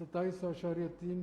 27.3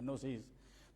NOCs।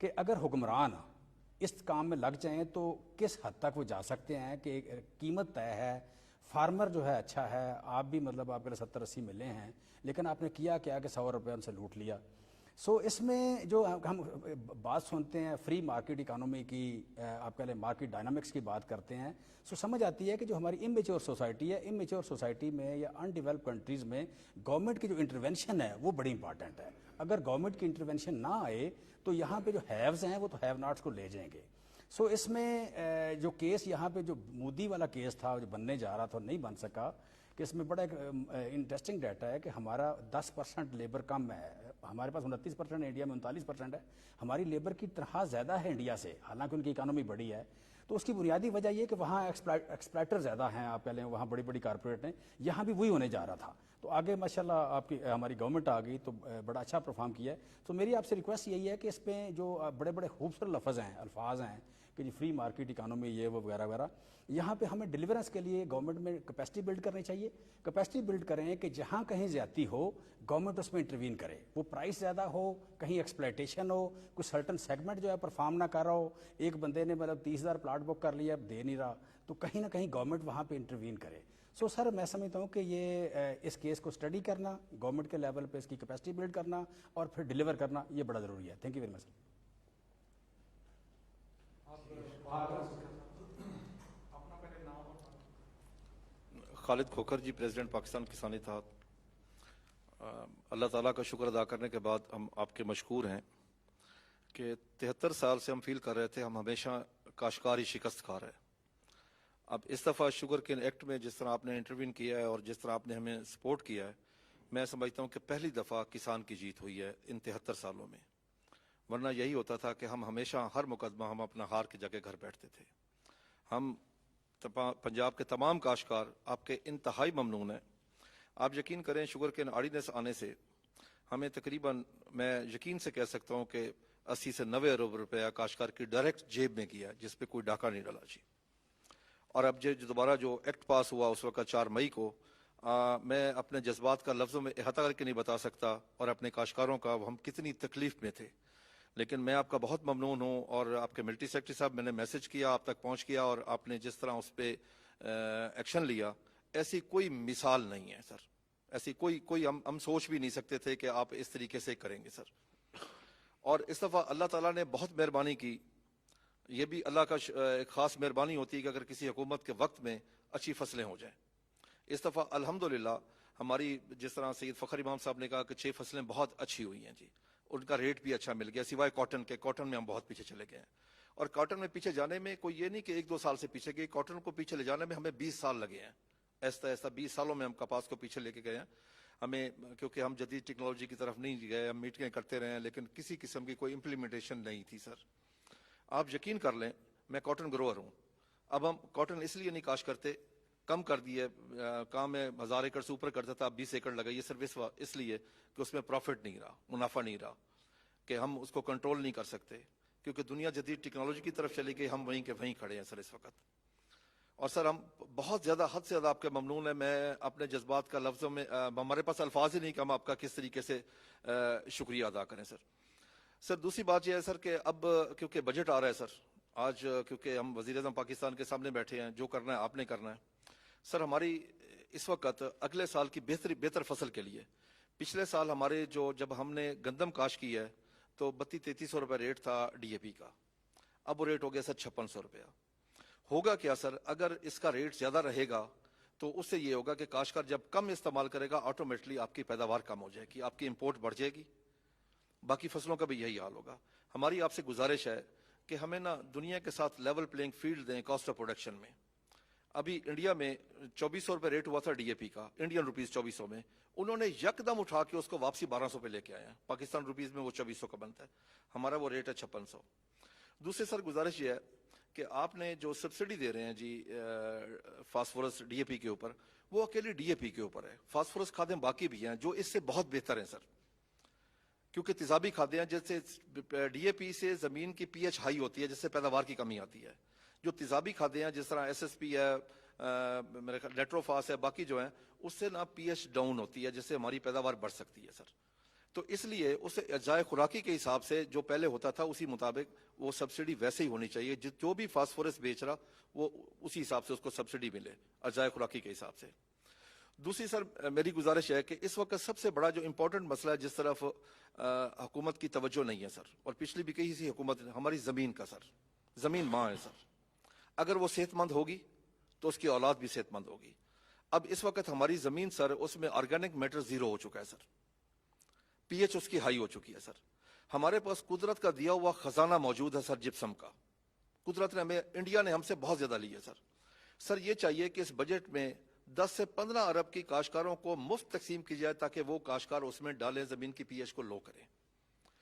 کہ اگر حکمران اس کام میں لگ جائیں تو کس حد تک وہ جا سکتے ہیں کہ قیمت طے ہے, فارمر جو ہے اچھا ہے, آپ بھی مطلب آپ کے 70-80 ملے ہیں, لیکن آپ نے کیا کیا کہ 100 روپے ان سے لوٹ لیا. سو اس میں جو ہم بات سنتے ہیں فری مارکیٹ اکانومی کی, آپ کہہ لیں مارکیٹ ڈائنامکس کی بات کرتے ہیں, سو سمجھ آتی ہے کہ جو ہماری امیچور سوسائٹی ہے, امیچور سوسائٹی میں یا ان ڈیولپ کنٹریز میں گورنمنٹ کی جو انٹرونشن ہے وہ بڑی امپارٹنٹ ہے. اگر گورنمنٹ کی انٹرونشن نہ آئے تو یہاں پہ جو ہیوز ہیں وہ تو ہیو ناٹس کو لے جائیں گے. سو اس میں جو کیس یہاں پہ جو مودی والا کیس تھا جو بننے جا رہا تھا نہیں بن سکا, کہ اس میں بڑا ایک انٹرسٹنگ ڈیٹا ہے کہ ہمارا 10% لیبر کم ہے, ہمارے پاس 29% ہے, انڈیا میں 39% ہے, ہماری لیبر کی تنخواہ زیادہ ہے انڈیا سے, حالانکہ ان کی اکانومی بڑی ہے. تو اس کی بنیادی وجہ یہ کہ وہاں ایکسپلائٹر زیادہ ہیں, آپ کہہ لیں وہاں بڑی بڑی کارپوریٹ ہیں, یہاں بھی وہی ہونے جا رہا تھا. تو آگے ماشاءاللہ آپ کی ہماری گورنمنٹ آ گئی تو بڑا اچھا پرفارم کیا ہے. تو میری آپ سے ریکویسٹ یہی ہے کہ اس پہ جو بڑے بڑے خوبصورت لفظ ہیں, الفاظ ہیں کہ جی فری مارکیٹ اکانومی یہ وہ وغیرہ وغیرہ, یہاں پہ ہمیں ڈیلیورنس کے لیے گورنمنٹ میں کیپیسٹی بلڈ کرنی چاہیے. کیپیسٹی بلڈ کریں کہ جہاں کہیں زیادتی ہو گورنمنٹ اس میں انٹروین کرے, وہ پرائس زیادہ ہو, کہیں ایکسپلائٹیشن ہو, کوئی سرٹن سیگمنٹ جو ہے پرفارم نہ کر رہا ہو, ایک بندے نے مطلب 30,000 پلاٹ بک کر لیا اب دے نہیں رہا, تو کہیں نہ کہیں گورنمنٹ وہاں پہ انٹروین کرے. سو سر میں سمجھتا ہوں کہ یہ اس کیس کو اسٹڈی کرنا, گورنمنٹ کے لیول پہ اس کی کیپیسٹی بلڈ کرنا اور پھر ڈیلیور کرنا یہ بڑا ضروری ہے. Thank you very much. Khalid Khokhar ji, president Pakistan Kisan Ittehad. اللہ تعالیٰ کا شکر ادا کرنے کے بعد ہم آپ کے مشکور ہیں کہ 73 سال سے ہم فیل کر رہے تھے ہم ہمیشہ کاشتکاری شکست کھا رہے. اب اس دفعہ شوگر کین ایکٹ میں جس طرح آپ نے انٹروین کیا ہے اور جس طرح آپ نے ہمیں سپورٹ کیا ہے, میں سمجھتا ہوں کہ پہلی دفعہ کسان کی جیت ہوئی ہے ان 73 سالوں میں. ورنہ یہی ہوتا تھا کہ ہم ہمیشہ ہر مقدمہ ہم اپنا ہار کی جگہ گھر بیٹھتے تھے. ہم پنجاب کے تمام کاشتکار آپ کے انتہائی ممنون ہیں. آپ یقین کریں شوگر کین آرڈیننس آنے سے ہمیں تقریباً میں یقین سے کہہ سکتا ہوں کہ 80 سے 90 ارب روپیہ کاشتکار کی ڈائریکٹ جیب میں کیا, جس پہ کوئی ڈاکہ نہیں ڈالا جی. اور اب جو دوبارہ جو ایکٹ پاس ہوا اس وقت 4 مئی کو, میں اپنے جذبات کا لفظوں میں احاطہ کر کے نہیں بتا سکتا اور اپنے کاشتکاروں کا ہم کتنی تکلیف میں تھے. لیکن میں آپ کا بہت ممنون ہوں, اور آپ کے ملٹری سیکرٹری صاحب میں نے میسج کیا, آپ تک پہنچ کیا, اور آپ نے جس طرح اس پہ ایکشن لیا, ایسی کوئی مثال نہیں ہے سر. ایسی کوئی ہم سوچ بھی نہیں سکتے تھے کہ آپ اس طریقے سے کریں گے سر. اور اس دفعہ اللہ تعالیٰ نے بہت مہربانی کی. یہ بھی اللہ کا ایک خاص مہربانی ہوتی ہے کہ اگر کسی حکومت کے وقت میں اچھی فصلیں ہو جائیں. اس دفعہ الحمدللہ ہماری جس طرح سید فخر امام صاحب نے کہا کہ 6 فصلیں بہت اچھی ہوئی ہیں جی, ان کا ریٹ بھی اچھا مل گیا, سوائے کاٹن کے. کاٹن میں ہم بہت پیچھے چلے گئے ہیں, اور کاٹن میں پیچھے جانے میں کوئی یہ نہیں کہ 1-2 سال سے پیچھے گئے, کاٹن کو پیچھے لے جانے میں ہمیں 20 سال لگے ہیں. ایسا 20 سالوں میں ہم کپاس کو پیچھے لے کے گئے ہیں. ہمیں کیونکہ ہم جدید ٹیکنالوجی کی طرف نہیں گئے, ہم میٹنگیں کرتے رہے ہیں لیکن کسی قسم کی کوئی امپلیمنٹیشن نہیں تھی سر. آپ یقین کر لیں میں کاٹن گروور ہوں. اب ہم کاٹن اس لیے نہیں کاشت کرتے, کم کر دیے کام میں 1000 ایکڑ سے اوپر کرتا تھا, اب 20 ایکڑ لگائیے صرف اس لیے کہ اس میں پروفٹ نہیں رہا, منافع نہیں رہا, کہ ہم اس کو کنٹرول نہیں کر سکتے کیونکہ دنیا جدید ٹیکنالوجی کی طرف چلی گئی, ہم وہیں کے وہیں کھڑے ہیں سر اس وقت. اور سر ہم بہت زیادہ حد سے زیادہ آپ کے ممنون ہیں. میں اپنے جذبات کا لفظوں میں ہمارے پاس الفاظ ہی نہیں کہ ہم آپ کا کس طریقے سے شکریہ ادا کریں سر. سر دوسری بات یہ ہے سر کہ اب کیونکہ بجٹ آ رہا ہے سر, آج کیونکہ ہم وزیر اعظم پاکستان کے سامنے بیٹھے ہیں, جو کرنا ہے آپ نے کرنا ہے سر. ہماری اس وقت اگلے سال کی بہتر فصل کے لیے, پچھلے سال ہمارے جب ہم نے گندم کاشت کی ہے تو 3200-3300 روپے ریٹ تھا ڈی اے پی کا, اب وہ ریٹ ہو گیا سر 5600 روپیہ. ہوگا کیا سر, اگر اس کا ریٹ زیادہ رہے گا تو اس سے یہ ہوگا کہ کاشتکار جب کم استعمال کرے گا آٹومیٹلی آپ کی پیداوار کم ہو جائے گی, آپ کی امپورٹ بڑھ جائے گی. باقی فصلوں کا بھی یہی حال ہوگا. ہماری آپ سے گزارش ہے کہ ہمیں نا دنیا کے ساتھ لیول پلینگ فیلڈ دیں کاسٹ آف پروڈکشن میں. ابھی انڈیا میں 2400 روپے ریٹ ہوا تھا ڈی اے پی کا, انڈین روپیز 2400 میں, انہوں نے یکدم اٹھا کے اس کو واپسی 1200 پہ لے کے آئے ہیں. پاکستان روپیز میں وہ 2400 کا بنتا ہے, ہمارا وہ ریٹ ہے 5600. دوسرے سر گزارش یہ ہے کہ آپ نے جو سبسڈی دے رہے ہیں جی فاسفورس ڈی اے پی کے اوپر, وہ اکیلی ڈی اے پی کے اوپر ہے. فاسفورس کھادیں باقی بھی ہیں جو اس سے بہت بہتر ہیں سر, کیونکہ تیزابی کھادیں ہیں. جیسے ڈی اے پی سے زمین کی پی ایچ ہائی ہوتی ہے جس سے پیداوار کی کمی آتی ہے. جو تیزابی کھادیں ہیں جس طرح ایس ایس پی ہے, میرے خیال لیٹروفاس ہے, باقی جو ہیں اس سے نا پی ایچ ڈاؤن ہوتی ہے جس سے ہماری پیداوار بڑھ سکتی ہے سر. تو اس لیے اسے اجزائے خوراکی کے حساب سے جو پہلے ہوتا تھا اسی مطابق وہ سبسڈی ویسے ہی ہونی چاہیے. جو بھی فاسفورس بیچ رہا وہ اسی حساب سے اس کو سبسڈی ملے اجزائے خوراکی کے حساب سے. دوسری سر میری گزارش ہے کہ اس وقت سب سے بڑا جو امپورٹنٹ مسئلہ ہے جس طرف حکومت کی توجہ نہیں ہے سر, اور پچھلی بھی کئی سی حکومت ہماری زمین کا سر. زمین ماں ہے سر, اگر وہ صحت مند ہوگی تو اس کی اولاد بھی صحت مند ہوگی. اب اس وقت ہماری زمین سر اس میں آرگینک میٹر زیرو ہو چکا ہے سر, پی ایچ اس کی ہائی ہو چکی ہے سر. ہمارے پاس قدرت کا دیا ہوا خزانہ موجود ہے سر, جپسم کا. قدرت نے ہمیں, انڈیا نے ہم سے بہت زیادہ لی ہے سر. سر یہ چاہیے کہ اس بجٹ میں 10 سے 15 ارب کی کاشتکاروں کو مفت تقسیم کی جائے تاکہ وہ کاشتکار اس میں ڈالیں, زمین کی پی ایچ کو لو کریں.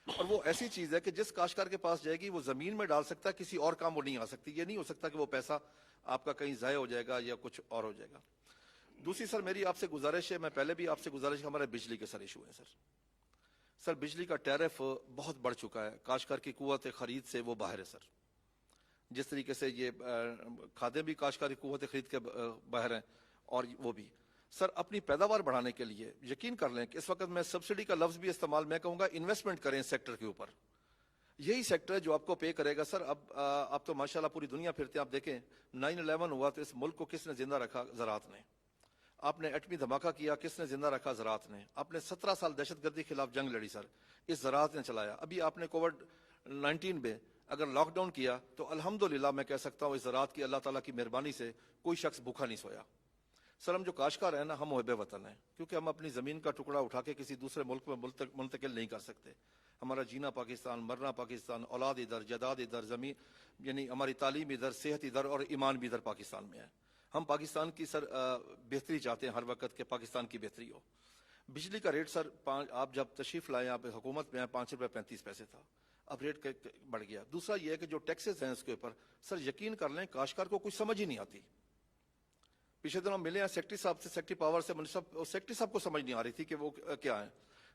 اور وہ ایسی چیز ہے کہ جس کاشتکار کے پاس جائے گی وہ زمین میں ڈال سکتا ہے, کسی اور کام وہ نہیں آ سکتی. یہ نہیں ہو سکتا کہ وہ پیسہ آپ کا کہیں ضائع ہو جائے گا یا کچھ اور ہو جائے گا. دوسری سر میری آپ سے گزارش ہے, میں پہلے بھی آپ سے گزارش ہے, ہمارے بجلی کے سر ایشو ہے سر. سر بجلی کا ٹیرف بہت بڑھ چکا ہے, کاشتکار کی قوت خرید سے وہ باہر ہے سر. جس طریقے سے یہ کھادیں بھی کاشتکاری قوت خرید کے باہر ہیں, اور وہ بھی سر اپنی پیداوار بڑھانے کے لیے یقین کر لیں کہ اس وقت میں سبسڈی کا لفظ بھی استعمال میں کہوں گا, انویسٹمنٹ کریں اس سیکٹر کے اوپر. یہی سیکٹر ہے جو آپ کو پے کرے گا سر. اب آپ تو ماشاءاللہ پوری دنیا پھرتے ہیں, آپ دیکھیں 9/11 ہوا تو اس ملک کو کس نے زندہ رکھا؟ زراعت نے. آپ نے ایٹمی دھماکہ کیا, کس نے زندہ رکھا؟ زراعت نے. آپ نے 17 سال دہشت گردی کے خلاف جنگ لڑی سر, اس زراعت نے چلایا. ابھی آپ نے کووڈ-19 میں اگر لاک ڈاؤن کیا تو الحمدللہ میں کہہ سکتا ہوں اس زراعت کی اللہ تعالیٰ کی مہربانی سے کوئی شخص بھوکا نہیں سویا. سر ہم جو کاشتکار ہیں نا, ہم محب وطن ہیں, کیونکہ ہم اپنی زمین کا ٹکڑا اٹھا کے کسی دوسرے ملک میں منتقل نہیں کر سکتے. ہمارا جینا پاکستان, مرنا پاکستان, اولاد ادھر, جائیداد ادھر, زمین یعنی ہماری تعلیم ادھر, صحت ادھر, اور ایمان بھی ادھر پاکستان میں ہے. ہم پاکستان کی سر بہتری چاہتے ہیں ہر وقت کہ پاکستان کی بہتری ہو. بجلی کا ریٹ سر آپ جب تشریف لائیں, آپ حکومت میں آئے, 5.35 تا, اب ریٹ بڑھ گیا. دوسرا یہ ہے کہ جو ٹیکسز ہیں اس کے اوپر سر یقین کر لیں کاشتکار کو کچھ سمجھ ہی نہیں آتی. پچھلے دنوں ملے ہیں سیکٹری صاحب سے, سیکٹری پاور سے, سیکٹری صاحب کو سمجھ نہیں آ رہی تھی کہ وہ کیا ہے.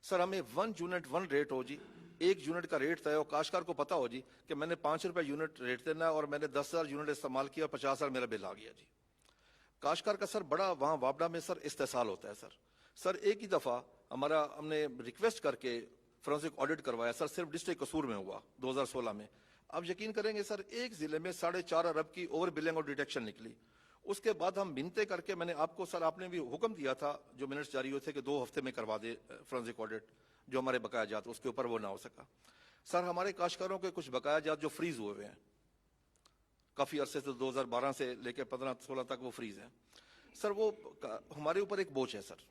سر ہمیں 1 یونٹ 1 ریٹ ہو جی, 1 یونٹ کا ریٹ طے ہو, کاشتکار کو پتا ہو جی کہ میں نے 5 روپے یونٹ ریٹ دینا ہے اور میں نے 10,000 یونٹ استعمال کیا, 50,000 میرا بل آ گیا جی. کاشتکار کا سر بڑا وہاں وابڈا میں سر استحصال ہوتا ہے سر. سر ایک ہی دفعہ ہم نے ریکویسٹ کر کے فورنسک آڈٹ کروایا سر, صرف ڈسٹرکٹ قصور میں ہوا 2016 میں. اب یقین کریں گے سر ایک ضلع میں 4.5 ارب کی اوور بلنگ اور ڈیٹیکشن نکلی. اس کے بعد ہم منتیں کر کے, میں نے آپ کو سر, آپ نے بھی حکم دیا تھا جو منٹس جاری ہوئے تھے کہ 2 ہفتے میں کروا دے فورنسک آڈٹ, جو ہمارے بقایا جات اس کے اوپر وہ نہ ہو سکا. سر ہمارے کاشتکاروں کے کچھ بقایا جات جو فریز ہوئے ہیں کافی عرصے سے, 2012 سے لے کے 15-16 تک وہ فریز ہیں سر. وہ ہمارے اوپر ایک بوجھ ہے سر.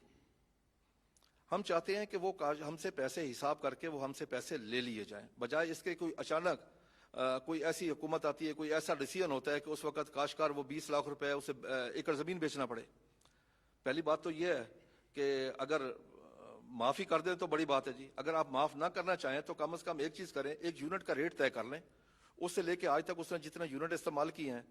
ہم چاہتے ہیں کہ وہ ہم سے پیسے حساب کر کے وہ ہم سے پیسے لے لیے جائیں, بجائے اس کے کوئی اچانک کوئی ایسی حکومت آتی ہے, کوئی ایسا ڈیسیژن ہوتا ہے کہ اس وقت کاشتکار وہ 20 لاکھ روپے اسے ایکڑ زمین بیچنا پڑے. پہلی بات تو یہ ہے کہ اگر معافی کر دیں تو بڑی بات ہے جی. اگر آپ معاف نہ کرنا چاہیں تو کم از کم ایک چیز کریں, 1 یونٹ کا ریٹ طے کر لیں. اس سے لے کے آج تک اس نے جتنے یونٹ استعمال کیے ہیں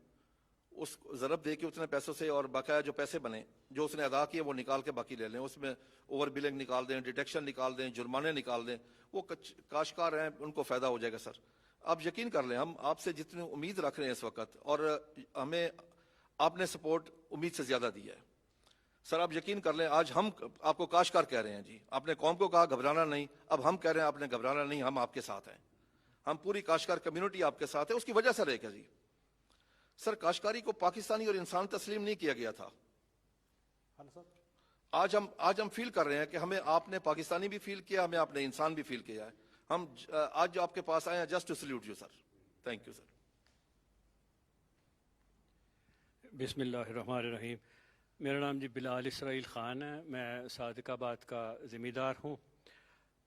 اس ضرب دے کے اتنے پیسوں سے, اور بقایا جو پیسے بنے جو اس نے ادا کیے وہ نکال کے باقی لے لیں. اس میں اوور بلنگ نکال دیں, ڈیٹیکشن نکال دیں, جرمانے نکال دیں. وہ کاشتکار ہیں ان کو فائدہ ہو جائے گا سر. آپ یقین کر لیں ہم آپ سے جتنی امید رکھ رہے ہیں اس وقت, اور ہمیں آپ نے سپورٹ امید سے زیادہ دیا ہے سر. آپ یقین کر لیں آج ہم آپ کو کاشتکار کہہ رہے ہیں جی. آپ نے قوم کو کہا گھبرانا نہیں, اب ہم کہہ رہے ہیں آپ نے گھبرانا نہیں, ہم آپ کے ساتھ ہیں. ہم پوری کاشتکار کمیونٹی آپ کے ساتھ ہے. اس کی وجہ سر ایک ہے جی, سر کاشتکاری کو پاکستانی اور انسان تسلیم نہیں کیا گیا تھا. آج ہم فیل کر رہے ہیں کہ ہمیں آپ نے پاکستانی بھی فیل کیا, ہمیں آپ نے انسان بھی فیل کیا ہے. ہم آج جو آپ کے پاس آئے ہیں just to salute you sir. Thank you sir. بسم اللہ الرحمن الرحیم. میرا نام جی بلال اسرائیل خان ہے. میں صادق آباد کا ذمہ دار ہوں,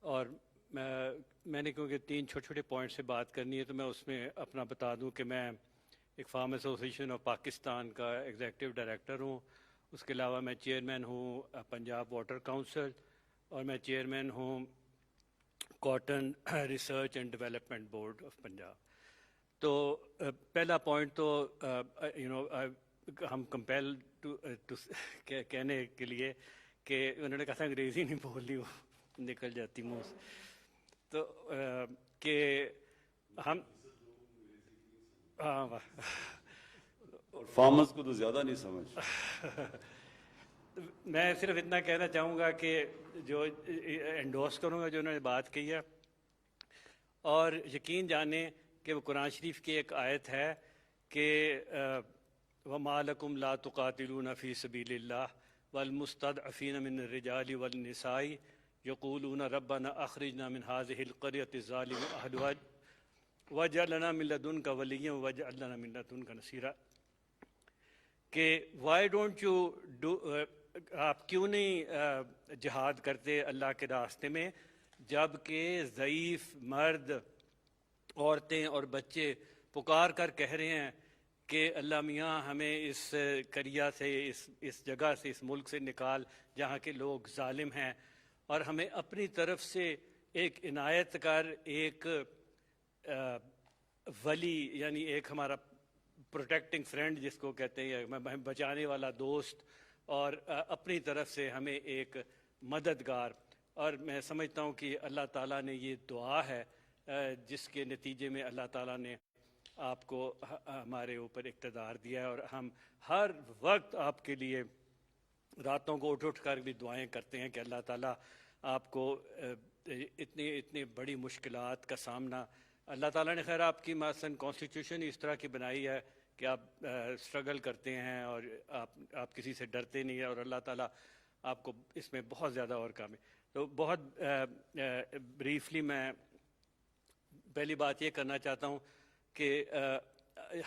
اور میں نے کیونکہ 3 چھوٹے چھوٹے پوائنٹ سے بات کرنی ہے تو میں اس میں اپنا بتا دوں کہ میں ایک فارم ایسوسیشن آف پاکستان کا ایگزیکٹو ڈائریکٹر ہوں. اس کے علاوہ میں چیئرمین ہوں پنجاب واٹر کونسل, اور میں چیئرمین ہوں cotton research and development board of Punjab. تو پہلا پوائنٹ تو ہم کمپیل کہنے کے لیے کہ انہوں نے کہا تھا انگریزی نہیں بولنی, وہ نکل جاتی منہ سے, تو کہ ہم فارمرز کو تو زیادہ نہیں سمجھ. میں صرف اتنا کہنا چاہوں گا کہ جو انڈورس کروں گا جو انہوں نے بات کی ہے، اور یقین جانیں کہ وہ قرآن شریف کی ایک آیت ہے کہ وَمَا لَكُمْ لَا تُقَاتِلُونَ فِي سَبِيلِ اللَّهِ وَالْمُسْتَضْعَفِينَ مِنَ الرِّجَالِ وَالنِّسَاءِ يَقُولُونَ رَبَّنَا أَخْرِجْنَا مِنْ هَٰذِهِ الْقَرْيَةِ الظَّالِمِ أَهْلُهَا وَاجْعَل لَّنَا مِن لَّدُنكَ وَلِيًّا وَاجْعَل لَّنَا مِن لَّدُنكَ نَصِيرًا، کہ وائی ڈونٹ یو ڈو، آپ کیوں نہیں جہاد کرتے اللہ کے راستے میں، جب کہ ضعیف مرد، عورتیں اور بچے پکار کر کہہ رہے ہیں کہ اللہ میاں ہمیں اس قریہ سے، اس جگہ سے، اس ملک سے نکال جہاں کے لوگ ظالم ہیں، اور ہمیں اپنی طرف سے ایک عنایت کر، ایک ولی یعنی ایک ہمارا پروٹیکٹنگ فرینڈ جس کو کہتے ہیں، بچانے والا دوست، اور اپنی طرف سے ہمیں ایک مددگار۔ اور میں سمجھتا ہوں کہ اللہ تعالیٰ نے یہ دعا ہے جس کے نتیجے میں اللہ تعالیٰ نے آپ کو ہمارے اوپر اقتدار دیا ہے، اور ہم ہر وقت آپ کے لیے راتوں کو اٹھ کر بھی دعائیں کرتے ہیں کہ اللہ تعالیٰ آپ کو اتنی بڑی مشکلات کا سامنا، اللہ تعالیٰ نے خیر آپ کی مثلاً کانسٹیٹیوشن اس طرح کی بنائی ہے کہ آپ اسٹرگل کرتے ہیں اور آپ کسی سے ڈرتے نہیں ہیں، اور اللہ تعالیٰ آپ کو اس میں بہت زیادہ اور کام ہے۔ تو بہت بریفلی میں پہلی بات یہ کرنا چاہتا ہوں کہ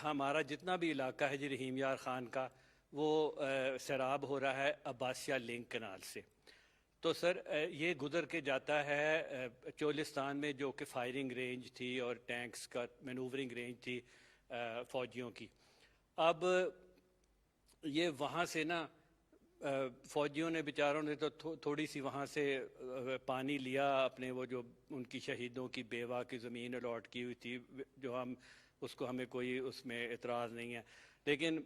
ہمارا جتنا بھی علاقہ ہے جی رحیم یار خان کا، وہ سیراب ہو رہا ہے عباسیہ لنک کنال سے۔ تو سر یہ گزر کے جاتا ہے چولستان میں، جو کہ فائرنگ رینج تھی اور ٹینکس کا مینوورنگ رینج تھی فوجیوں کی۔ اب یہ وہاں سے نا فوجیوں نے بیچاروں نے تو تھوڑی سی وہاں سے پانی لیا اپنے، وہ جو ان کی شہیدوں کی بیوہ کی زمین الاٹ کی ہوئی تھی، جو ہم اس کو، ہمیں کوئی اس میں اعتراض نہیں ہے، لیکن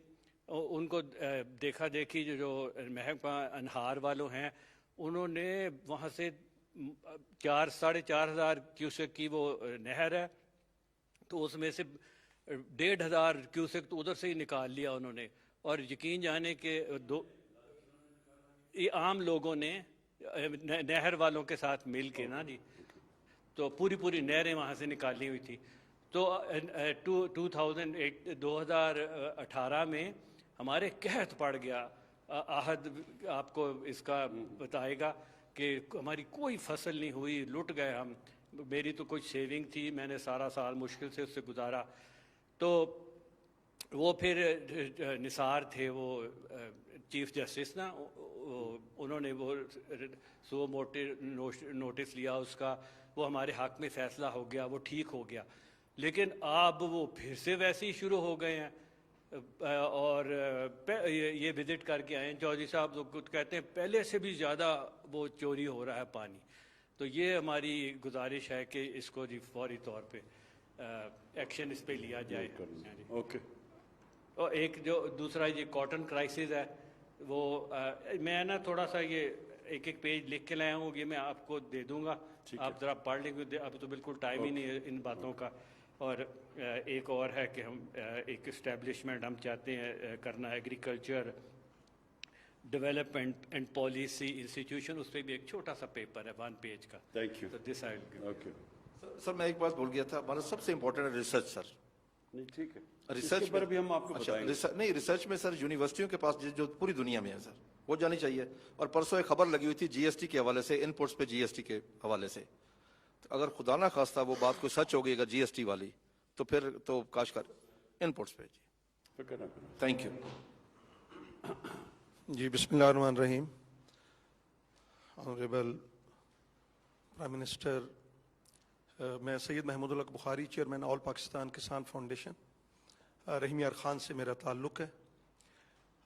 ان کو دیکھا دیکھی جو محکمہ انہار والوں ہیں، انہوں نے وہاں سے 4,500 کیوسک کی وہ نہر ہے، تو اس میں سے 1,500 کیوسک تو ادھر سے ہی نکال لیا انہوں نے، اور یقین جانے کہ یہ عام لوگوں نے نہر والوں کے ساتھ مل کے نا جی، تو پوری نہریں وہاں سے نکالی ہوئی تھی۔ تو 2018 میں ہمارے قحط پڑ گیا، عہد آپ کو اس کا بتائے گا کہ ہماری کوئی فصل نہیں ہوئی، لٹ گئے ہم، میری تو کچھ سیونگ تھی، میں نے سارا سال مشکل سے اس سے گزارا۔ تو وہ پھر نثار تھے وہ چیف جسٹس نا، انہوں نے وہ سو نوٹس لیا اس کا، وہ ہمارے حق میں فیصلہ ہو گیا، وہ ٹھیک ہو گیا، لیکن اب وہ پھر سے ویسے ہی شروع ہو گئے ہیں۔ اور یہ وزٹ کر کے آئے ہیں چودھری صاحب، تو کچھ کہتے ہیں پہلے سے بھی زیادہ وہ چوری ہو رہا ہے پانی۔ تو یہ ہماری گزارش ہے کہ اس کو جی فوری طور پہ ایکشن اس پہ لیا جائے۔ اوکے، اور ایک جو دوسرا یہ کاٹن کرائسس ہے، وہ میں نا تھوڑا سا یہ ایک پیج لکھ کے لایا ہوں، یہ میں آپ کو دے دوں گا، آپ ذرا پڑھ لیں گے، اب تو بالکل ٹائم ہی نہیں ہے ان باتوں کا۔ اور ایک اور ہے کہ ہم ایک اسٹیبلشمنٹ ہم چاہتے ہیں کرنا، agriculture development and policy institution, اس پہ بھی ایک چھوٹا سا پیپر ہے 1 پیج کا۔ Thank you. تو دس اوکے، سر میں ایک بات بھول گیا تھا، ہمارا سب سے امپورٹنٹ ہے ریسرچ سر۔ نہیں ٹھیک ہے، ریسرچ پر بھی ہم آپ کو بتائیں گے۔ نہیں، ریسرچ میں سر یونیورسٹیوں کے پاس جو پوری دنیا میں ہے سر، وہ جانی چاہیے۔ اور پرسوں ایک خبر لگی ہوئی تھی جی ایس ٹی کے حوالے سے، ان پٹس پہ جی ایس ٹی کے حوالے سے، اگر خدا نہ خواستہ وہ بات کوئی سچ ہوگی اگر جی ایس ٹی والی، تو پھر تو کاش کر ان پٹس پہ جی۔ فکر نہ کریں۔ تھینک یو جی، بسم اللہ الرحمن الرحیم۔ آنریبل پرائم منسٹر، میں سید محمود الحق بخاری، چیئرمین آل پاکستان کسان فاؤنڈیشن، رحیم یار خان سے میرا تعلق ہے۔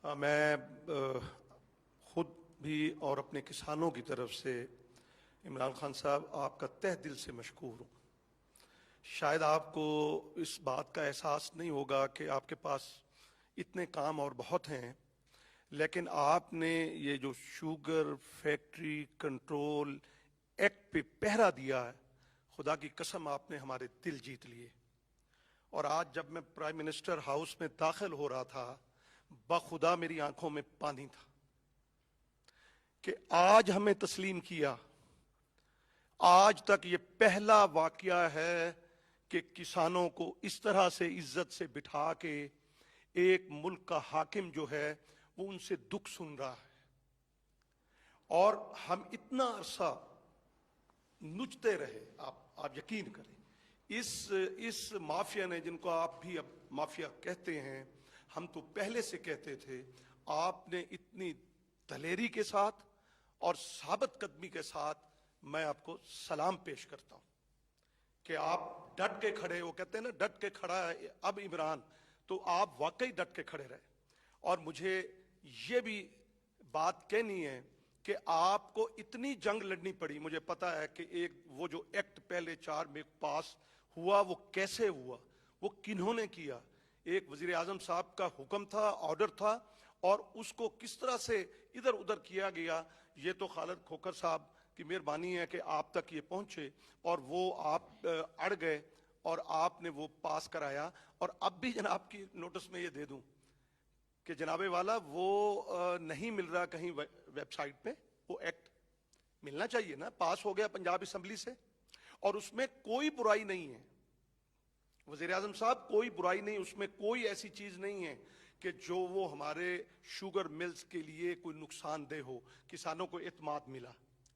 میں خود بھی اور اپنے کسانوں کی طرف سے عمران خان صاحب آپ کا تہ دل سے مشکور ہوں۔ شاید آپ کو اس بات کا احساس نہیں ہوگا کہ آپ کے پاس اتنے کام اور بہت ہیں، لیکن آپ نے یہ جو شوگر فیکٹری کنٹرول ایکٹ پہ پہرا دیا ہے، خدا کی قسم آپ نے ہمارے دل جیت لیے۔ اور آج جب میں پرائم منسٹر ہاؤس میں داخل ہو رہا تھا، بخدا میری آنکھوں میں پانی تھا، کہ آج ہمیں تسلیم کیا, آج تک یہ پہلا واقعہ ہے کہ کسانوں کو اس طرح سے عزت سے بٹھا کے ایک ملک کا حاکم جو ہے وہ ان سے دکھ سن رہا ہے. اور ہم اتنا عرصہ نچتے رہے, آپ یقین کریں, اس مافیا نے, جن کو آپ بھی اب مافیا کہتے ہیں, ہم تو پہلے سے کہتے تھے, آپ نے اتنی دلیری کے ساتھ اور ثابت قدمی کے ساتھ میں آپ کو سلام پیش کرتا ہوں کہ آپ ڈٹ کے کھڑے, وہ کہتے ہیں نا ڈٹ کے کھڑا ہے اب عمران, تو آپ واقعی ڈٹ کے کھڑے رہے. اور مجھے یہ بھی بات کہنی ہے کہ آپ کو اتنی جنگ لڑنی پڑی. مجھے پتا ہے کہ ایک وہ جو ایکٹ پہلے 4 میں پاس ہوا وہ کیسے ہوا, وہ کنہوں نے کیا. ایک وزیر اعظم صاحب کا حکم تھا, آرڈر تھا, اور اس کو کس طرح سے ادھر ادھر کیا گیا. یہ تو خالد کھوکھر صاحب کی مہربانی ہے کہ آپ تک یہ پہنچے, اور وہ آپ اڑ گئے اور آپ نے وہ پاس کرایا. اور اب بھی جناب کی نوٹس میں یہ دے دوں کہ جناب والا وہ نہیں مل رہا کہیں ویب سائٹ پہ, وہ ایکٹ ملنا چاہیے نا, پاس ہو گیا پنجاب اسمبلی سے, اور اس میں کوئی برائی نہیں ہے وزیر اعظم صاحب, کوئی برائی نہیں, اس میں کوئی ایسی چیز نہیں ہے کہ جو وہ ہمارے شوگر ملز کے لیے کوئی نقصان دہ ہو. کسانوں کو اعتماد ملا,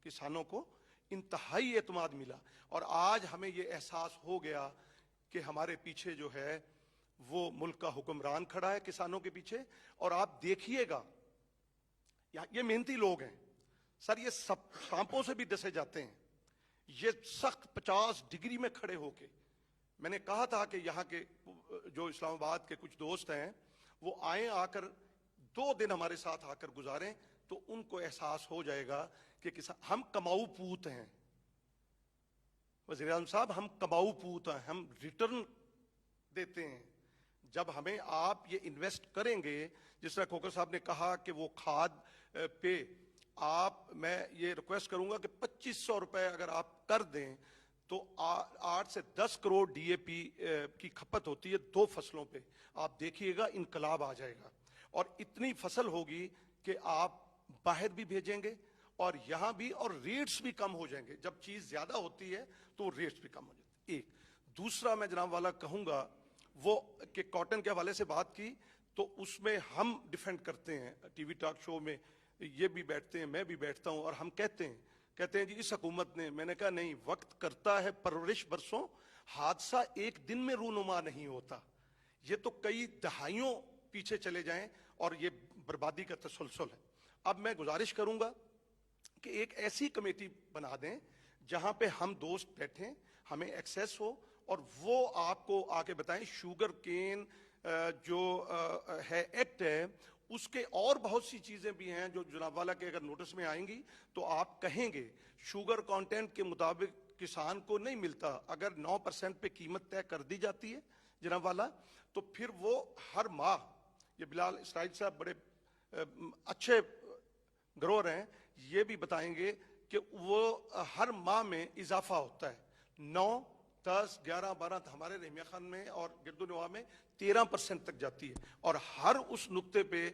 کسانوں کو انتہائی اعتماد ملا, اور آج ہمیں یہ احساس ہو گیا کہ ہمارے پیچھے جو ہے وہ ملک کا حکمران کھڑا ہے کسانوں کے پیچھے. اور آپ دیکھیے گا, یہ محنتی لوگ ہیں سر, یہ سانپوں سے بھی ڈسے جاتے ہیں, یہ سخت 50 ڈگری میں کھڑے ہو کے. میں نے کہا تھا کہ یہاں کے جو اسلام آباد کے کچھ دوست ہیں وہ آئیں, آ کر 2 دن ہمارے ساتھ آ کر گزاریں, تو ان کو احساس ہو جائے گا کہ ہم کماؤ پوت ہیں. وزیر اعظم صاحب, ہم کماؤ پوت ہیں, ہم ریٹرن دیتے ہیں. جب ہمیں آپ یہ انویسٹ کریں گے, جس طرح کھوکھر صاحب نے کہا کہ وہ کھاد پہ آپ, میں یہ ریکویسٹ کروں گا کہ 2500 روپے اگر آپ کر دیں تو 8 سے 10 کروڑ ڈی اے پی کی کھپت ہوتی ہے 2 فصلوں پہ. آپ دیکھیے گا انقلاب آ جائے گا, اور اتنی فصل ہوگی کہ آپ باہر بھی بھیجیں گے اور یہاں بھی, اور ریٹس بھی کم ہو جائیں گے. جب چیز زیادہ ہوتی ہے تو ریٹس بھی کم ہو جاتے ہیں. ایک دوسرا میں جناب والا کہوں گا وہ کہ کاٹن کے حوالے سے بات کی, تو اس میں ہم ڈیفینڈ کرتے ہیں ٹی وی ٹاک شو میں, یہ بھی بیٹھتے ہیں, میں بھی بیٹھتا ہوں, اور ہم کہتے ہیں جی اس حکومت نے, میں نے کہا نہیں, وقت کرتا ہے پرورش برسوں, حادثہ ایک دن میں رونما نہیں ہوتا. یہ تو کئی دہائیوں پیچھے چلے جائیں اور یہ بربادی کا تسلسل ہے. اب میں گزارش کروں گا کہ ایک ایسی کمیٹی بنا دیں جہاں پہ ہم دوست بیٹھیں, ہمیں ایکسیس ہو, اور وہ آپ کو آ کے بتائیں شوگر کین جو ہے ایکٹ ہے, اس کے اور بہت سی چیزیں بھی ہیں جو جناب والا کے اگر نوٹس میں آئیں گی تو آپ کہیں گے شوگر کانٹینٹ کے مطابق کسان کو نہیں ملتا. اگر 9% پہ قیمت طے کر دی جاتی ہے جناب والا, تو پھر وہ ہر ماہ, یہ بلال اسرائیل صاحب بڑے اچھے گروہ ہیں, یہ بھی بتائیں گے کہ وہ ہر ماہ میں اضافہ ہوتا ہے, 9, 10, 11, 12, ہمارے رحمیہ خان میں اور گرد و نواح میں 13% تک جاتی ہے, اور ہر اس نقطے پہ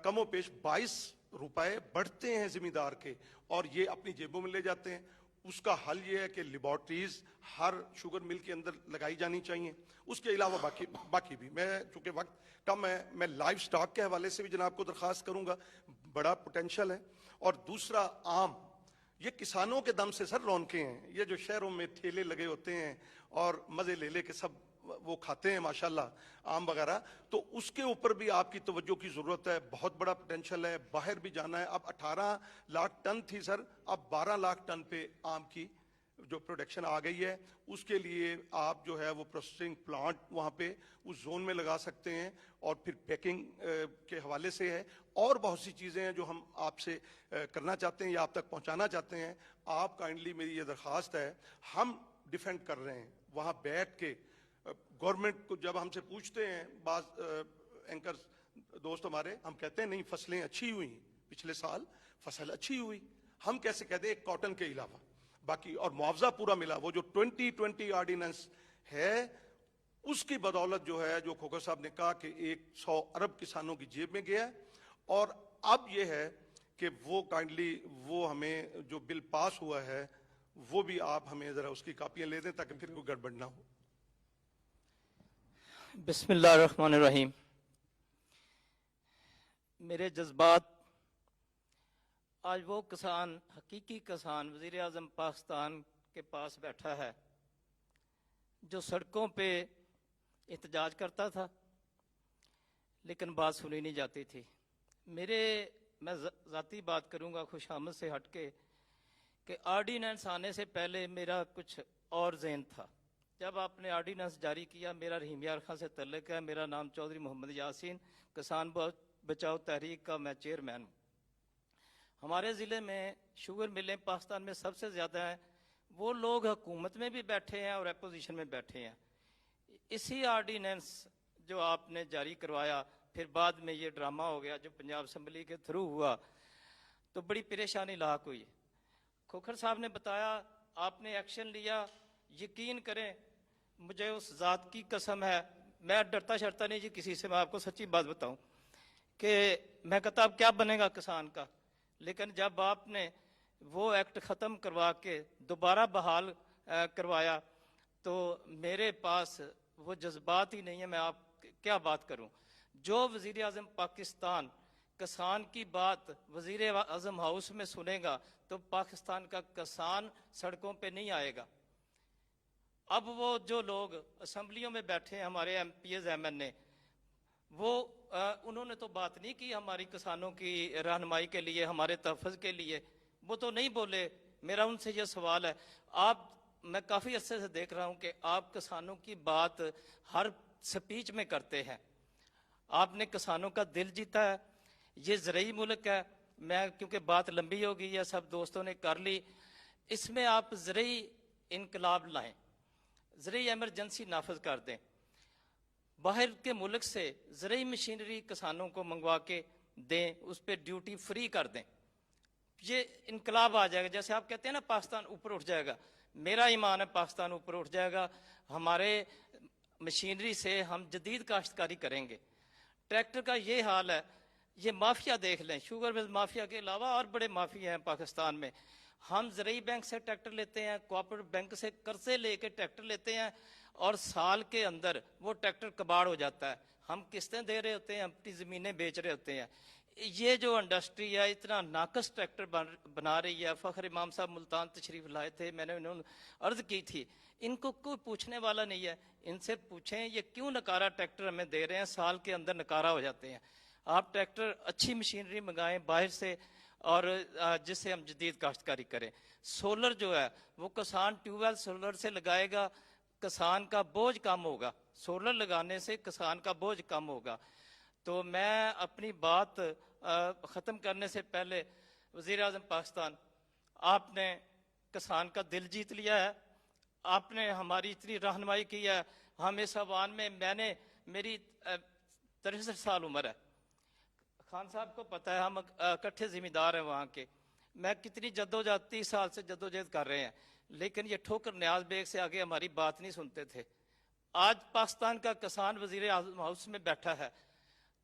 کم و بیش 22 روپے بڑھتے ہیں زمیندار کے, اور یہ اپنی جیبوں میں لے جاتے ہیں. اس کا حل یہ ہے کہ لیبارٹریز ہر شوگر مل کے اندر لگائی جانی چاہیے. اس کے علاوہ باقی بھی, میں چونکہ وقت کم ہے, میں لائف سٹاک کے حوالے سے بھی جناب کو درخواست کروں گا, بڑا پوٹینشل ہے. اور دوسرا آم, یہ کسانوں کے دم سے سر رونقیں ہیں. یہ جو شہروں میں ٹھیلے لگے ہوتے ہیں اور مزے لے لے کے سب وہ کھاتے ہیں ماشاءاللہ آم وغیرہ, تو اس کے اوپر بھی آپ کی توجہ کی ضرورت ہے. بہت بڑا پوٹینشل ہے, باہر بھی جانا ہے. اب 18 لاکھ ٹن تھی سر, اب 12 لاکھ ٹن پہ آم کی جو پروڈکشن آ گئی ہے. اس کے لیے آپ جو ہے وہ پروسیسنگ پلانٹ وہاں پہ اس زون میں لگا سکتے ہیں, اور پھر پیکنگ کے حوالے سے ہے, اور بہت سی چیزیں ہیں جو ہم آپ سے کرنا چاہتے ہیں یا آپ تک پہنچانا چاہتے ہیں. آپ کائنڈلی, میری یہ درخواست ہے, ہم ڈیفینڈ کر رہے ہیں وہاں بیٹھ کے. گورنمنٹ کو جب ہم سے پوچھتے ہیں بعض اینکر دوست ہمارے, ہم کہتے ہیں نہیں فصلیں اچھی ہوئی, پچھلے سال فصل اچھی ہوئی. ہم کیسے کہتے ہیں کاٹن کے علاوہ باقی, اور معاوضہ پورا ملا. وہ جو 2020 آرڈیننس ہے اس کی بدولت جو ہے, جو کھوکھر صاحب نے کہا کہ 100 ارب کسانوں کی جیب میں گیا ہے. اور اب یہ ہے کہ وہ کائنڈلی وہ ہمیں جو بل پاس ہوا ہے وہ بھی آپ ہمیں ذرا اس کی کاپیاں لے دیں تاکہ پھر کوئی گڑبڑ نہ ہو. بسم اللہ الرحمن الرحیم. میرے جذبات، آج وہ کسان، حقیقی کسان وزیر اعظم پاکستان کے پاس بیٹھا ہے جو سڑکوں پہ احتجاج کرتا تھا لیکن بات سنی نہیں جاتی تھی. میں ذاتی بات کروں گا خوش آمد سے ہٹ کے کہ آرڈیننس آنے سے پہلے میرا کچھ اور ذہن تھا. جب آپ نے آرڈیننس جاری کیا، میرا رحیم یار خان سے تعلق ہے، میرا نام چودھری محمد یاسین، کسان بچاؤ تحریک کا میں چیئرمین ہوں. ہمارے ضلع میں شوگر ملیں پاکستان میں سب سے زیادہ ہیں. وہ لوگ حکومت میں بھی بیٹھے ہیں اور اپوزیشن میں بیٹھے ہیں. اسی آرڈیننس جو آپ نے جاری کروایا، پھر بعد میں یہ ڈرامہ ہو گیا جو پنجاب اسمبلی کے تھرو ہوا، تو بڑی پریشانی لاحق ہوئی. کھوکھر صاحب نے بتایا آپ نے ایکشن لیا. یقین کریں مجھے اس ذات کی قسم ہے، میں ڈرتا شرتا نہیں جی کسی سے. میں آپ کو سچی بات بتاؤں کہ میں کہتا اب کیا بنے گا کسان کا، لیکن جب آپ نے وہ ایکٹ ختم کروا کے دوبارہ بحال کروایا تو میرے پاس وہ جذبات ہی نہیں ہے. میں آپ کیا بات کروں. جو وزیر اعظم پاکستان کسان کی بات وزیر اعظم ہاؤس میں سنے گا تو پاکستان کا کسان سڑکوں پہ نہیں آئے گا. اب وہ جو لوگ اسمبلیوں میں بیٹھے ہیں ہمارے M Ps M N A, وہ انہوں نے تو بات نہیں کی ہماری کسانوں کی رہنمائی کے لیے، ہمارے تحفظ کے لیے. وہ تو نہیں بولے. میرا ان سے یہ سوال ہے، میں کافی عرصے سے دیکھ رہا ہوں کہ آپ کسانوں کی بات ہر سپیچ میں کرتے ہیں. آپ نے کسانوں کا دل جیتا ہے. یہ زرعی ملک ہے. میں کیونکہ بات لمبی ہو گئی ہے، سب دوستوں نے کر لی. اس میں آپ زرعی انقلاب لائیں، زرعی ایمرجنسی نافذ کر دیں. باہر کے ملک سے زرعی مشینری کسانوں کو منگوا کے دیں، اس پہ ڈیوٹی فری کر دیں. یہ انقلاب آ جائے گا. جیسے آپ کہتے ہیں نا پاکستان اوپر اٹھ جائے گا، میرا ایمان ہے پاکستان اوپر اٹھ جائے گا. ہمارے مشینری سے ہم جدید کاشتکاری کریں گے. ٹریکٹر کا یہ حال ہے، یہ مافیا دیکھ لیں، شوگر مل مافیا کے علاوہ اور بڑے مافیا ہیں پاکستان میں. ہم زرعی بینک سے ٹریکٹر لیتے ہیں، کوآپریٹو بینک سے قرضے لے کے ٹریکٹر لیتے ہیں، اور سال کے اندر وہ ٹریکٹر کباڑ ہو جاتا ہے. ہم قسطیں دے رہے ہوتے ہیں، اپنی زمینیں بیچ رہے ہوتے ہیں. یہ جو انڈسٹری ہے اتنا ناقص ٹریکٹر بنا رہی ہے. فخر امام صاحب ملتان تشریف لائے تھے، میں نے انہوں نے عرض کی تھی، ان کو کوئی پوچھنے والا نہیں ہے. ان سے پوچھیں یہ کیوں نکارا ٹریکٹر ہمیں دے رہے ہیں، سال کے اندر نکارا ہو جاتے ہیں. آپ ٹریکٹر اچھی مشینری منگائیں باہر سے، اور جس سے ہم جدید کاشتکاری کریں. سولر جو ہے وہ کسان ٹیوب ویل سولر سے لگائے گا، کسان کا بوجھ کم ہوگا. سولر لگانے سے کسان کا بوجھ کم ہوگا. تو میں اپنی بات ختم کرنے سے پہلے، وزیر اعظم پاکستان، آپ نے کسان کا دل جیت لیا ہے. آپ نے ہماری اتنی رہنمائی کی ہے. ہم اس عوام میں میری 63 سال عمر ہے. خان صاحب کو پتہ ہے ہم اکٹھے ذمہ دار ہیں وہاں کے. میں کتنی جدوجہد 30 سال سے جدوجہد کر رہے ہیں، لیکن یہ ٹھوکر نیاز بیگ سے آگے ہماری بات نہیں سنتے تھے. آج پاکستان کا کسان وزیر اعظم ہاؤس میں بیٹھا ہے،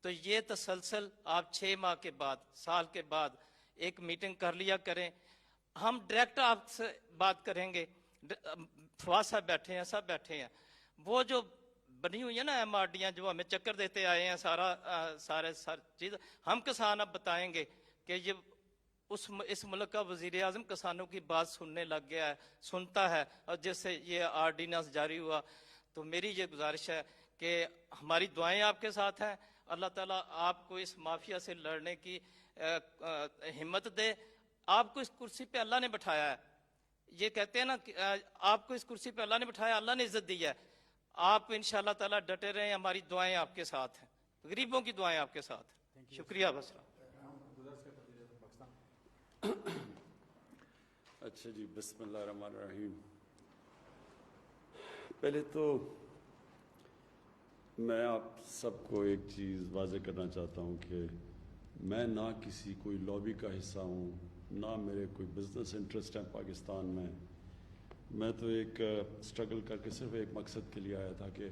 تو یہ تسلسل آپ 6 ماہ کے بعد، سال کے بعد ایک میٹنگ کر لیا کریں. ہم ڈائریکٹ آپ سے بات کریں گے. فواز صاحب بیٹھے ہیں، سب بیٹھے ہیں. وہ جو بنی ہوئی ہیں نا ایم آر ڈیاں جو ہمیں چکر دیتے آئے ہیں، سارے چیز ہم کسان اب بتائیں گے کہ یہ اس ملک کا وزیر اعظم کسانوں کی بات سننے لگ گیا ہے، سنتا ہے. اور جس سے یہ آرڈیننس جاری ہوا، تو میری یہ گزارش ہے کہ ہماری دعائیں آپ کے ساتھ ہیں. اللہ تعالیٰ آپ کو اس مافیا سے لڑنے کی ہمت دے. آپ کو اس کرسی پہ اللہ نے بٹھایا ہے. یہ کہتے ہیں نا کہ آپ کو اس کرسی پہ اللہ نے بٹھایا، اللہ نے عزت دی ہے. آپ انشاءاللہ تعالیٰ ڈٹے رہیں. ہماری دعائیں آپ کے ساتھ ہیں، غریبوں کی دعائیں آپ کے ساتھ ہیں. شکریہ. بس اچھا جی، بسم اللہ الرحمن الرحیم. پہلے تو میں آپ سب کو ایک چیز واضح کرنا چاہتا ہوں کہ میں نہ کسی کوئی لابی کا حصہ ہوں، نہ میرے کوئی بزنس انٹرسٹ ہے پاکستان میں. میں تو ایک اسٹرگل کر کے صرف ایک مقصد کے لیے آیا تھا کہ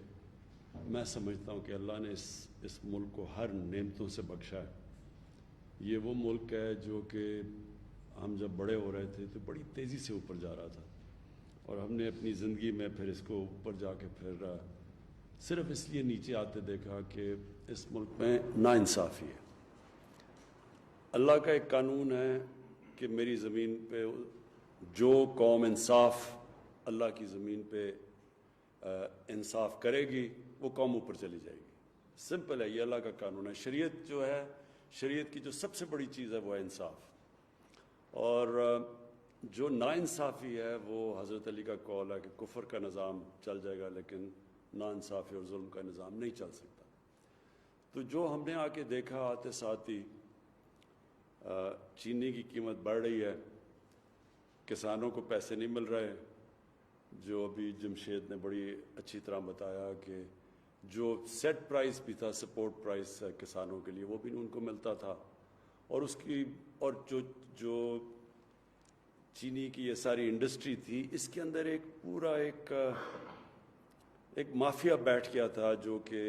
میں سمجھتا ہوں کہ اللہ نے اس ملک کو ہر نعمتوں سے بخشا ہے. یہ وہ ملک ہے جو کہ ہم جب بڑے ہو رہے تھے تو بڑی تیزی سے اوپر جا رہا تھا، اور ہم نے اپنی زندگی میں پھر اس کو اوپر جا کے پھر صرف اس لیے نیچے آتے دیکھا کہ اس ملک میں ناانصافی ہے۔ اللہ کا ایک قانون ہے کہ میری زمین پہ جو قوم انصاف اللہ کی زمین پہ انصاف کرے گی وہ قوم اوپر چلی جائے گی۔ سمپل ہے، یہ اللہ کا قانون ہے۔ شریعت جو ہے، شریعت کی جو سب سے بڑی چیز ہے وہ ہے انصاف، اور جو ناانصافی ہے وہ حضرت علی کا قول ہے کہ کفر کا نظام چل جائے گا لیکن ناانصافی اور ظلم کا نظام نہیں چل سکتا۔ تو جو ہم نے آ کے دیکھا آتے ساتھ ہی چینی کی قیمت بڑھ رہی ہے، کسانوں کو پیسے نہیں مل رہے، جو ابھی جمشید نے بڑی اچھی طرح بتایا کہ جو سیٹ پرائز بھی تھا، سپورٹ پرائز کسانوں کے لیے، وہ بھی ان کو ملتا تھا، اور اس کی اور جو چینی کی یہ ساری انڈسٹری تھی، اس کے اندر ایک پورا ایک مافیا بیٹھ گیا تھا جو کہ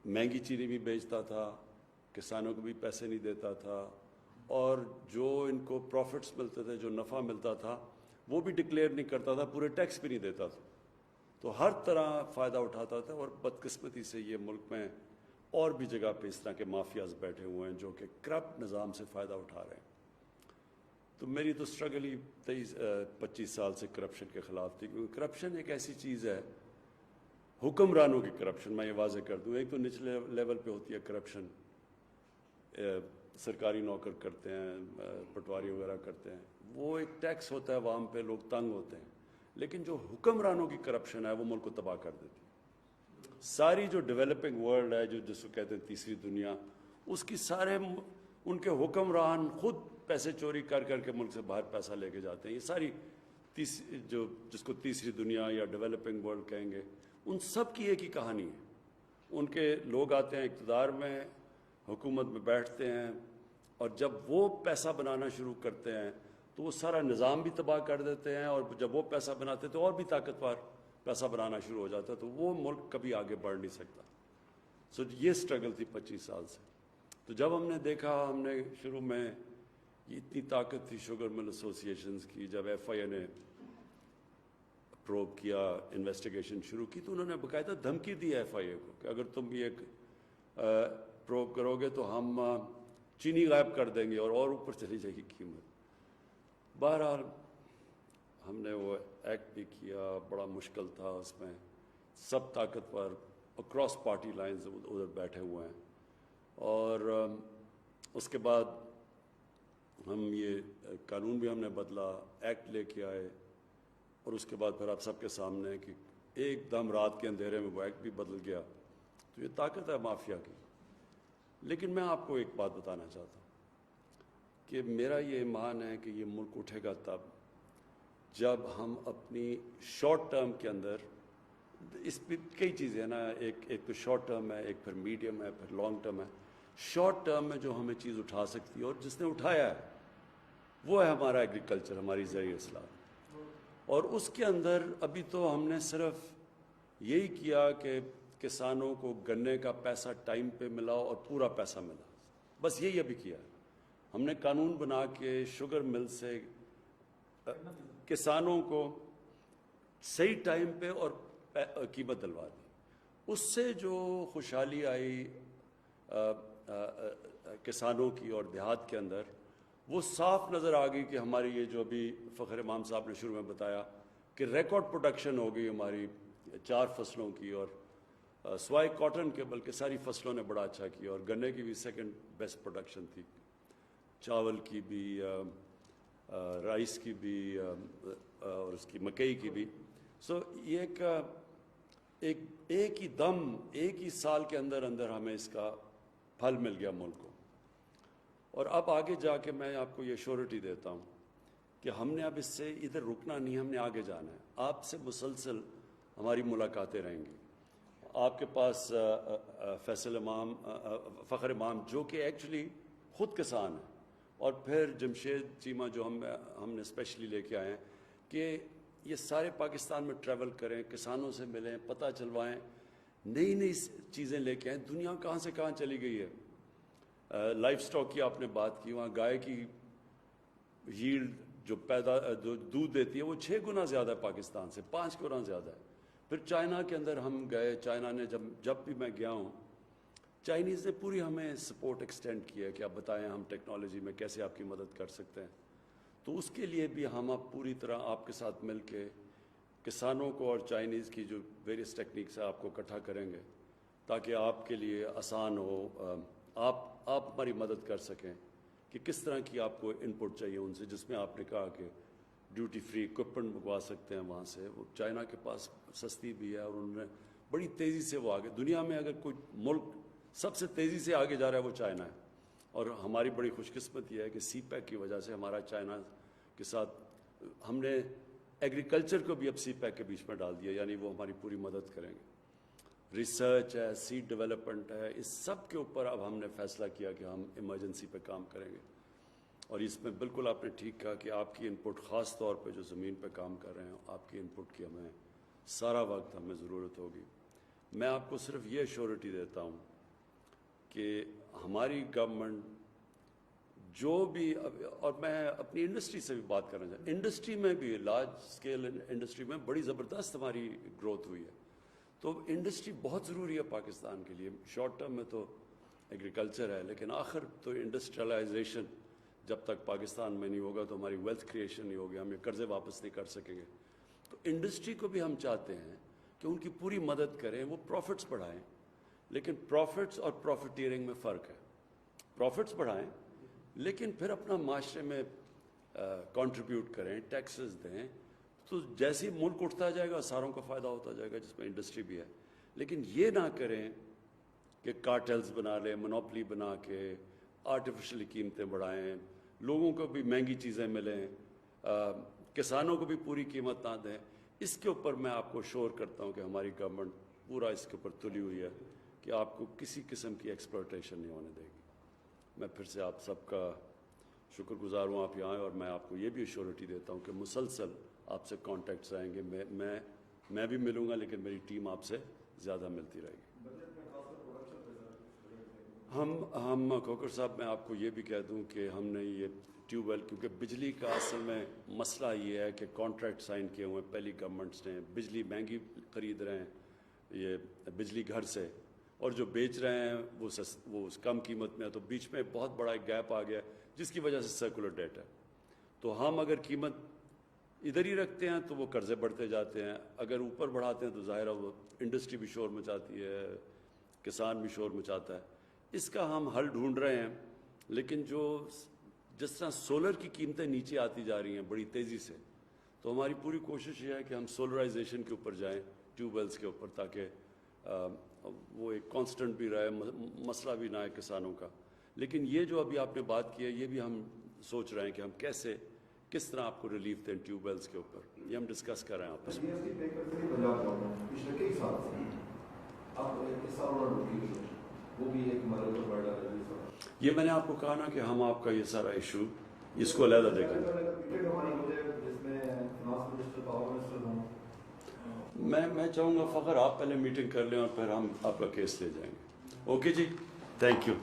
مہنگی چینی بھی بیچتا تھا، کسانوں کو بھی پیسے نہیں دیتا تھا، اور جو ان کو پروفٹس ملتے تھے، جو نفع ملتا تھا، وہ بھی ڈکلیئر نہیں کرتا تھا، پورے ٹیکس بھی نہیں دیتا تھا، تو ہر طرح فائدہ اٹھاتا تھا۔ اور بدقسمتی سے یہ ملک میں اور بھی جگہ پہ اس طرح کے مافیاز بیٹھے ہوئے ہیں جو کہ کرپٹ نظام سے فائدہ اٹھا رہے ہیں۔ تو میری تو سٹرگل ہی 25 سال سے کرپشن کے خلاف تھی، کیونکہ کرپشن ایک ایسی چیز ہے، حکمرانوں کی کرپشن، میں یہ واضح کر دوں، ایک تو نچلے لیول پہ ہوتی ہے کرپشن، سرکاری نوکر کرتے ہیں، پٹواری وغیرہ کرتے ہیں، وہ ایک ٹیکس ہوتا ہے عوام پہ، لوگ تنگ ہوتے ہیں، لیکن جو حکمرانوں کی کرپشن ہے وہ ملک کو تباہ کر دیتی ہے۔ ساری جو ڈیولپنگ ورلڈ ہے، جس کو کہتے ہیں تیسری دنیا، اس کی سارے ان کے حکمران خود پیسے چوری کر کر کے ملک سے باہر پیسہ لے کے جاتے ہیں۔ یہ ساری جس کو تیسری دنیا یا ڈیولپنگ ورلڈ کہیں گے، ان سب کی ایک ہی کہانی ہے۔ ان کے لوگ آتے ہیں اقتدار میں، حکومت میں بیٹھتے ہیں، اور جب وہ پیسہ بنانا شروع کرتے ہیں تو وہ سارا نظام بھی تباہ کر دیتے ہیں، اور جب وہ پیسہ بناتے تو اور بھی طاقتور پیسہ بنانا شروع ہو جاتا ہے، تو وہ ملک کبھی آگے بڑھ نہیں سکتا۔ سو یہ سٹرگل تھی 25 سال سے۔ تو جب ہم نے دیکھا، ہم نے شروع میں یہ اتنی طاقت تھی شوگر مل ایسوسی ایشنز کی، جب ایف آئی اے نے پروب کیا، انویسٹیگیشن شروع کی، تو انہوں نے باقاعدہ دھمکی دی ایف آئی اے کو کہ اگر تم یہ پروب کرو گے تو ہم چینی غائب کر دیں گے اور اوپر چلی جائے گی قیمت۔ بہرحال ہم نے وہ ایکٹ بھی کیا، بڑا مشکل تھا، اس میں سب طاقتور اکراس پارٹی لائنز ادھر بیٹھے ہوئے ہیں، اور اس کے بعد ہم یہ قانون بھی ہم نے بدلا، ایکٹ لے کے آئے، اور اس کے بعد پھر آپ سب کے سامنے کہ ایک دم رات کے اندھیرے میں وہ ایکٹ بھی بدل گیا۔ تو یہ طاقت ہے مافیا کی۔ لیکن میں آپ کو ایک بات بتانا چاہتا ہوں کہ میرا یہ ایمان ہے کہ یہ ملک اٹھے گا تب جب ہم اپنی شارٹ ٹرم کے اندر، اس پہ کئی چیزیں ہیں نا، ایک تو شارٹ ٹرم ہے، ایک پھر میڈیم ہے، پھر لانگ ٹرم ہے۔ شارٹ ٹرم میں جو ہمیں چیز اٹھا سکتی ہے اور جس نے اٹھایا ہے وہ ہے ہمارا ایگریکلچر، ہماری زرعی اصلاح، اور اس کے اندر ابھی تو ہم نے صرف یہی کیا کہ کسانوں کو گنے کا پیسہ ٹائم پہ ملا اور پورا پیسہ ملا، بس یہی ابھی کیا ہے۔ ہم نے قانون بنا کے شوگر مل سے کسانوں کو صحیح ٹائم پہ اور قیمت دلوا دی۔ اس سے جو خوشحالی آئی کسانوں کی اور دیہات کے اندر، وہ صاف نظر آ گئی کہ ہماری یہ جو ابھی فخر امام صاحب نے شروع میں بتایا کہ ریکارڈ پروڈکشن ہو گئی ہماری 4 فصلوں کی، اور سوائے کاٹن کے بلکہ ساری فصلوں نے بڑا اچھا کیا، اور گنے کی بھی سیکنڈ بیسٹ پروڈکشن تھی، چاول کی بھی، رائس کی بھی، اور اس کی مکئی کی بھی۔ سو یہ ایک ہی دم، ایک ہی سال کے اندر اندر ہمیں اس کا پھل مل گیا ملک کو۔ اور اب آگے جا کے میں آپ کو یہ شورٹی دیتا ہوں کہ ہم نے اب اس سے ادھر رکنا نہیں، ہم نے آگے جانا ہے۔ آپ سے مسلسل ہماری ملاقاتیں رہیں گی۔ آپ کے پاس فیصل امام، فخر امام جو کہ ایکچولی خود کسان ہیں، اور پھر جمشید چیمہ جو ہم نے اسپیشلی لے کے آئے ہیں کہ یہ سارے پاکستان میں ٹریول کریں، کسانوں سے ملیں، پتہ چلوائیں، نئی نئی چیزیں لے کے آئیں۔ دنیا کہاں سے کہاں چلی گئی ہے۔ لائف سٹاک کی آپ نے بات کی, وہاں گائے کی ییلڈ جو دودھ دیتی ہے وہ 6 گنا زیادہ ہے پاکستان سے, 5 گنا زیادہ ہے. پھر چائنا کے اندر ہم گئے, چائنا نے جب بھی میں گیا ہوں, چائنیز نے پوری ہمیں سپورٹ ایکسٹینڈ کیا کہ آپ بتائیں ہم ٹیکنالوجی میں کیسے آپ کی مدد کر سکتے ہیں. تو اس کے لیے بھی ہم اب پوری طرح آپ کے ساتھ مل کے کسانوں کو اور چائنیز کی جو ویریس ٹیکنیکس ہے آپ کو اکٹھا کریں گے تاکہ آپ کے لیے آسان ہو, آپ ہماری مدد کر سکیں کہ کس طرح کی آپ کو ان پٹ چاہیے ان سے, جس میں آپ نے کہا کہ ڈیوٹی فری اکوپمنٹ منگوا سکتے ہیں وہاں سے. وہ چائنا کے پاس سستی بھی ہے اور انہوں نے بڑی تیزی سے وہ آگے, دنیا میں اگر کوئی ملک سب سے تیزی سے آگے جا رہا ہے وہ چائنا ہے. اور ہماری بڑی خوش قسمت یہ ہے کہ سی پیک کی وجہ سے ہمارا چائنا کے ساتھ ہم نے ایگریکلچر کو بھی اب سی پیک کے بیچ میں ڈال دیا, یعنی وہ ہماری پوری مدد کریں گے. ریسرچ ہے, سیڈ ڈیولپمنٹ ہے, اس سب کے اوپر اب ہم نے فیصلہ کیا کہ ہم ایمرجنسی پہ کام کریں گے. اور اس میں بالکل آپ نے ٹھیک کہا کہ آپ کی ان پٹ, خاص طور پہ جو زمین پہ کام کر رہے ہیں, آپ کی ان پٹ کی ہمیں سارا وقت ہمیں ضرورت ہوگی. میں آپ کو صرف یہ ایشورٹی دیتا ہوں کہ ہماری گورنمنٹ جو بھی, اور میں اپنی انڈسٹری سے بھی بات کرنا چاہتا ہوں, انڈسٹری میں بھی لارج اسکیل انڈسٹری میں بڑی زبردست ہماری گروتھ ہوئی ہے. تو انڈسٹری بہت ضروری ہے پاکستان کے لیے. شارٹ ٹرم میں تو ایگریکلچر ہے, لیکن آخر تو انڈسٹریلائزیشن جب تک پاکستان میں نہیں ہوگا تو ہماری ویلتھ کریشن نہیں ہوگی, ہم یہ قرضے واپس نہیں کر سکیں گے. تو انڈسٹری کو بھی ہم چاہتے ہیں کہ ان کی پوری مدد کریں, وہ پروفٹس بڑھائیں. لیکن پروفٹس اور پروفیٹیرنگ میں فرق ہے. پروفٹس بڑھائیں لیکن پھر اپنا معاشرے میں کنٹریبیوٹ کریں, ٹیکسز دیں, تو جیسے ملک اٹھتا جائے گا ساروں کو فائدہ ہوتا جائے گا, جس میں انڈسٹری بھی ہے. لیکن یہ نہ کریں کہ کارٹلز بنا لیں, مونوپلی بنا کے آرٹیفیشلی قیمتیں بڑھائیں, لوگوں کو بھی مہنگی چیزیں ملیں, کسانوں کو بھی پوری قیمت نہ دیں. اس کے اوپر میں آپ کو شور کرتا ہوں کہ ہماری گورنمنٹ پورا اس کے اوپر تلی ہوئی ہے کہ آپ کو کسی قسم کی ایکسپلوٹیشن نہیں ہونے دے گی. میں پھر سے آپ سب کا شکر گزار ہوں آپ یہاں آئے, اور میں آپ کو یہ بھی ایشورٹی دیتا ہوں کہ مسلسل آپ سے کانٹیکٹس آئیں گے. میں بھی ملوں گا, لیکن میری ٹیم آپ سے زیادہ ملتی رہے گی. ہم کھوکھر صاحب, میں آپ کو یہ بھی کہہ دوں کہ ہم نے یہ ٹیوب ویل, کیونکہ بجلی کا اصل میں مسئلہ یہ ہے کہ کانٹریکٹ سائن کیے ہوئے ہیں پہلی گورنمنٹس نے, بجلی مہنگی خرید رہے ہیں یہ بجلی گھر سے, اور جو بیچ رہے ہیں وہ کم قیمت میں ہے. تو بیچ میں بہت بڑا ایک گیپ آ گیا جس کی وجہ سے سرکولر ڈیٹ ہے. تو ہم اگر قیمت ادھر ہی رکھتے ہیں تو وہ قرضے بڑھتے جاتے ہیں, اگر اوپر بڑھاتے ہیں تو ظاہر ہے وہ انڈسٹری بھی شور مچاتی ہے, کسان بھی شور مچاتا ہے. اس کا ہم حل ڈھونڈ رہے ہیں. لیکن جس طرح سولر کی قیمتیں نیچے آتی جا رہی ہیں بڑی تیزی سے, تو ہماری پوری کوشش یہ ہے کہ ہم سولرائزیشن کے اوپر جائیں, ٹیوب ویلز کے اوپر, تاکہ وہ ایک کانسٹنٹ بھی رہے, مسئلہ بھی نہ آئے کسانوں کا. لیکن یہ جو ابھی آپ نے بات کی ہے, یہ بھی ہم سوچ رہے ہیں کہ ہم کس طرح آپ کو ریلیف دیں ٹیوب ویلز کے اوپر. یہ ہم ڈسکس کر رہے ہیں آپس میں. یہ میں نے آپ کو کہا نا کہ ہم آپ کا یہ سارا ایشو اس کو علیحدہ دیکھیں گے. میں چاہوں گا فخر آپ پہلے میٹنگ کر لیں اور پھر ہم آپ کا کیس لے جائیں گے. اوکے جی, تھینک یو.